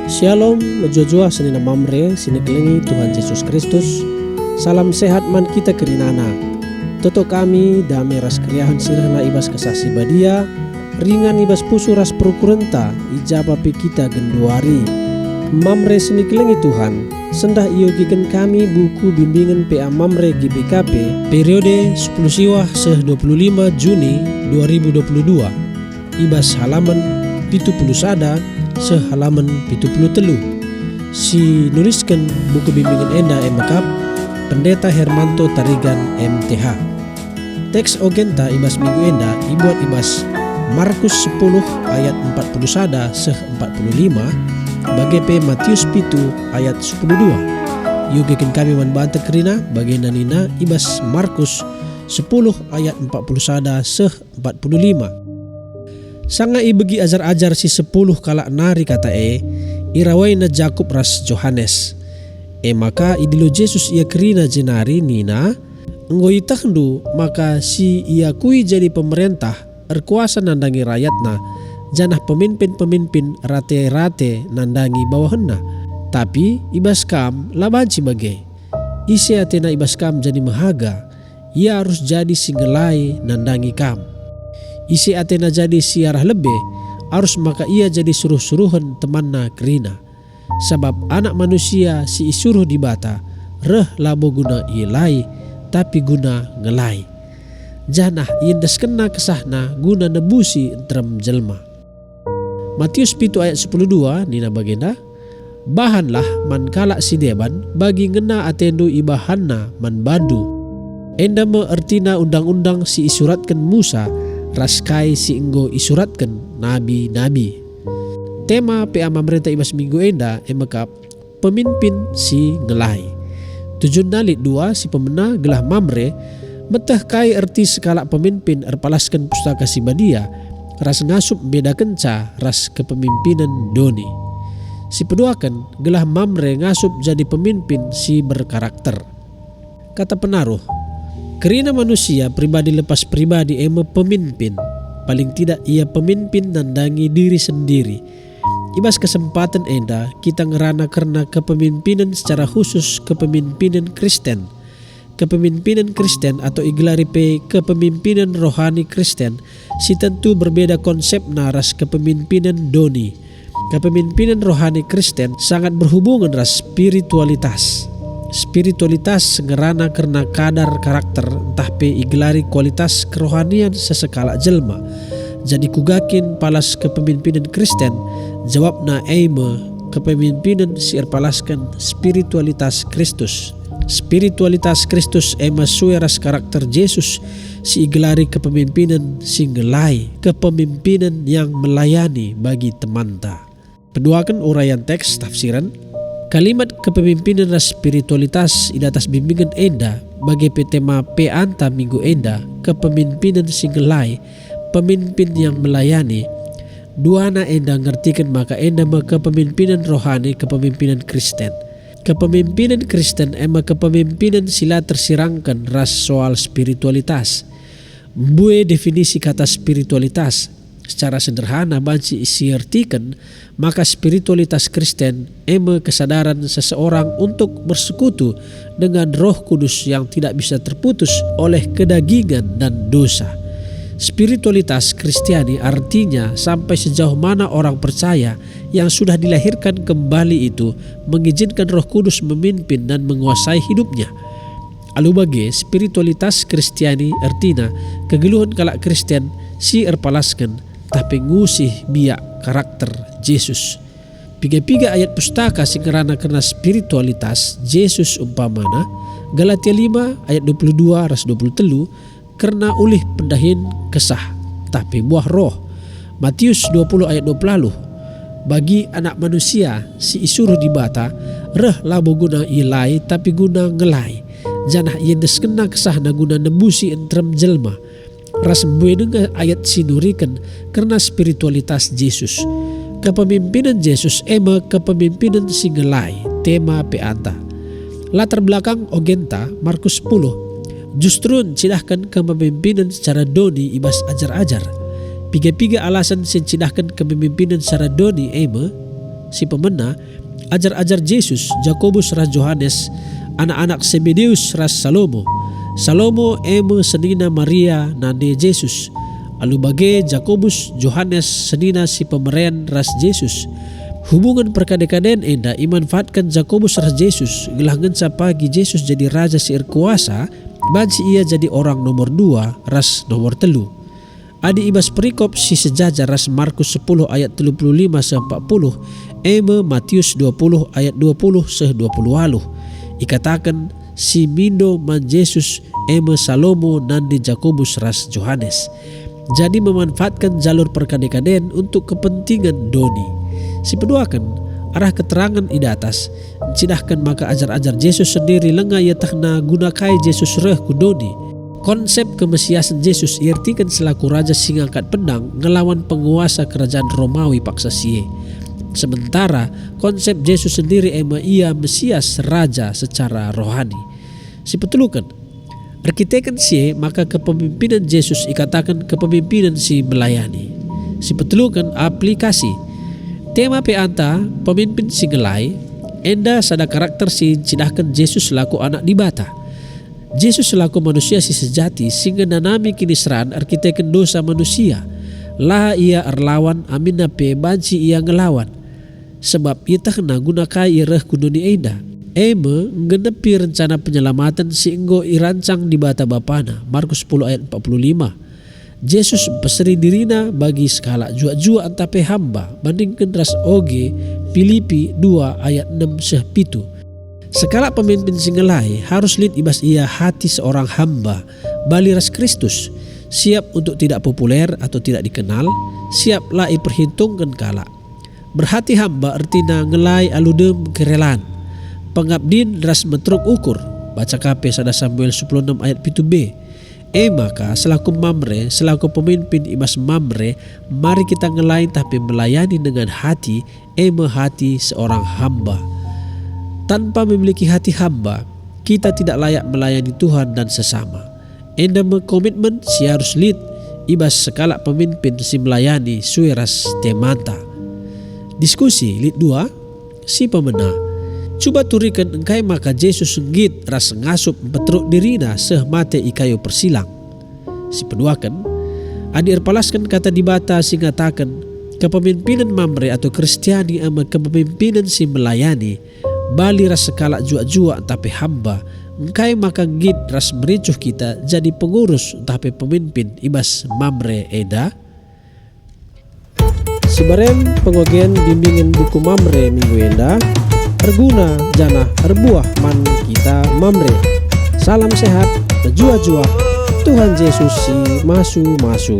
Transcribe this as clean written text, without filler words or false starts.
Shalom, mejojua senina mamre, sini kelingi Tuhan Yesus Kristus. Salam sehat man kita kerinana. Toto kami damai ras keriahan sirna ibas kesasi badia, ringan ibas pusu ras perukurenta, ijaba pe kita genduari. Mamre sini kelingi Tuhan, sendah iogikan kami buku bimbingan PA Mamre GBKP periode 10 siwah seh 25 Juni 2022. Ibas halaman 71 sehalaman 73. Si nuliskan buku bimbingan enda emakap Pendeta Hermanto Tarigan MTH. Teks ogenta ibas minggu enda ibuat ibas Markus 10 ayat 41 seh 45 bagepe Matius 7 ayat 12. Yugekin kami manbanta kerina bagian nina ibas Markus 10 ayat 41 seh 45. Sanga ibegi ajar-ajar si 10 kalak nari kata irawai na Jakub ras Johannes. Maka idilo Jesus ia kerina jenari nina ngoi tahndu maka si ia kui jadi pemerintah erkuasa nandangi rakyatna janah pemimpin-pemimpin rate-rate nandangi bawahanna. Tapi ibas kam labanci bagai isi atena ibas kam jadi mahaga ia harus jadi singelai nandangi kam. Isi atena jadi siarah lebih, harus maka ia jadi suruh-suruhan temanna kerina. Sebab anak manusia si isuruh di bata, reh labo guna ilai, tapi guna ngelai. Janah indes kena kesahna guna nebusi entrem jelma. Matius 7 ayat 12 nina bagenda, bahanlah man kalak si deban bagi ngena atendu ibahanna man bandu. Enda me ertina undang-undang si isuratkan Musa, raskai si enggo isuratkan nabi-nabi. Tema PA Mamrenta ibas minggu enda emakap pemimpin si ngelai. Tujuan nalit 2 si pemena gelah mamre metah kai erti sekala pemimpin erpalaskan pustaka si badia ras ngasup beda kenca ras kepemimpinan doni. Si peduakan gelah mamre ngasup jadi pemimpin si berkarakter. Kata penaruh, kerina manusia pribadi lepas pribadi pemimpin. Paling tidak ia pemimpin nandangi diri sendiri. Ibas kesempatan enda kita ngerana karena kepemimpinan secara khusus kepemimpinan Kristen. Kepemimpinan Kristen atau iglaripe kepemimpinan rohani Kristen si tentu berbeda konsep naras kepemimpinan doni. Kepemimpinan rohani Kristen sangat berhubungan ras spiritualitas. Spiritualitas ngerana karena kadar karakter entah pe iglari kualitas kerohanian sesekala jelma. Jadi kugakin palas kepemimpinan Kristen jawabna kepemimpinan si erpalaskan spiritualitas Kristus. Spiritualitas Kristus sueras karakter Yesus si iglari kepemimpinan si ngelai, kepemimpinan yang melayani bagi temanta. Peduakan uraian teks tafsiran. Kalimat kepemimpinan ras spiritualitas idatas bimbingan enda bagi tema peanta minggu enda kepemimpinan singelai, pemimpin yang melayani. Duana enda ngertikan maka enda kepemimpinan rohani kepemimpinan Kristen. Kepemimpinan Kristen kepemimpinan sila tersirangkan ras soal spiritualitas. Bue definisi kata spiritualitas secara sederhana banci isi artikan maka spiritualitas Kristen kesadaran seseorang untuk bersekutu dengan Roh Kudus yang tidak bisa terputus oleh kedagingan dan dosa. Spiritualitas Kristiani artinya sampai sejauh mana orang percaya yang sudah dilahirkan kembali itu mengizinkan Roh Kudus memimpin dan menguasai hidupnya. Alubage spiritualitas Kristiani artinya kegeluhan kalak Kristen si erpalaskan tapi ngusih biak karakter Yesus. Piga-piga ayat pustaka sing ngerana karena spiritualitas Yesus umpamana Galatia 5 ayat 22 ras 23 karena ulih pendahin kesah tapi buah roh. Matius 20 ayat 20 bagi anak manusia si isuruh di bata reh labo guna ilai tapi guna ngelai janah yendes kena kesah na guna nembusi entrem jelma. Ras dengan ayat sinurikan karena spiritualitas Yesus. Kepemimpinan Yesus kepemimpinan singelai tema peanta. Latar belakang ogenta Markus 10 justru cidahkan kepemimpinan secara doni ibas ajar-ajar. Piga-piga alasan sencidahkan kepemimpinan secara doni si pemena, ajar-ajar Yesus, Jakobus ras Johannes, anak-anak Zebedeus ras Salomo. Salomo eme senina Maria nande Yesus. Alu bage Jakobus Johannes senina si pemeren ras Yesus. Hubungan perkadekaden enda imanfaatkan Jakobus ras Yesus gelangan pagi Yesus jadi raja siir kuasa, bansi ia jadi orang nomor 2 ras nomor 3. Adi ibas perikop si sejajar ras Markus 10 ayat 35-40, eme Matius 20 ayat 20-20. Ikatakan si mindo man Yesus eme Salomo nandi Jakobus ras Johannes. Jadi memanfaatkan jalur perkadekaden untuk kepentingan doni. Si peduakan arah keterangan di atas, cidahkan maka ajar-ajar Yesus sendiri lengah ia takna gunakai Yesus reh kudoni. Konsep kemesiasan Yesus iartikan selaku raja sing angkat pedang ngelawan penguasa kerajaan Romawi paksa sie. Sementara konsep Yesus sendiri ema ia Mesias raja secara rohani. Si petulukan arkitekan sie maka kepemimpinan Yesus ikatakan kepemimpinan si melayani. Si petulukan aplikasi tema peanta pemimpin si ngelai enda sada karakter si cidahkan Yesus selaku anak dibata. Yesus selaku manusia si sejati sehingga nanami kinisran arkitekan dosa manusia. Lah ia erlawan amina pe banci ia ngelawan. Sebab ia kena gunakai ireh kuduni enda. Eme nggenepi rencana penyelamatan sehingga irancang di bata bapana. Markus 10 ayat 45. Yesus peseri dirina bagi skala jua-jua antape hamba bandingkan ras oge Filipi 2 ayat 6-7. Skala pemimpin singelai harus lid ibas ia hati seorang hamba bali ras Kristus, siap untuk tidak populer atau tidak dikenal, siap lai perhitungkan kala. Berhati hamba artina ngelai aludem kerelaan. Pengabdin ras metruk ukur, baca KP 1 Samuel 16 ayat 7b. Maka selaku mamre, selaku pemimpin ibas mamre, mari kita ngelain tapi melayani dengan hati, hati seorang hamba. Tanpa memiliki hati hamba, kita tidak layak melayani Tuhan dan sesama. Enda komitmen si harus lid ibas skala pemimpin si melayani suiras temanta. Diskusi lid 2 si pemena. Coba turikan engkai maka Yesus senggit ras ngasup petruk dirina seh mate ikayu persilang. Si peduakan adir palaskan kata dibata singatakan kepemimpinan mamre atau Kristiani ama kepemimpinan si melayani bali ras sekala jua-jua tapi hamba engkai maka git ras mericuh kita jadi pengurus tapi pemimpin ibas mamre eda. Sibarem pengogen bimbingan buku mamre minggu enda berguna jana berbuah man kita mamre. Salam sehat, berjua-jua. Tuhan Yesus si masu-masu.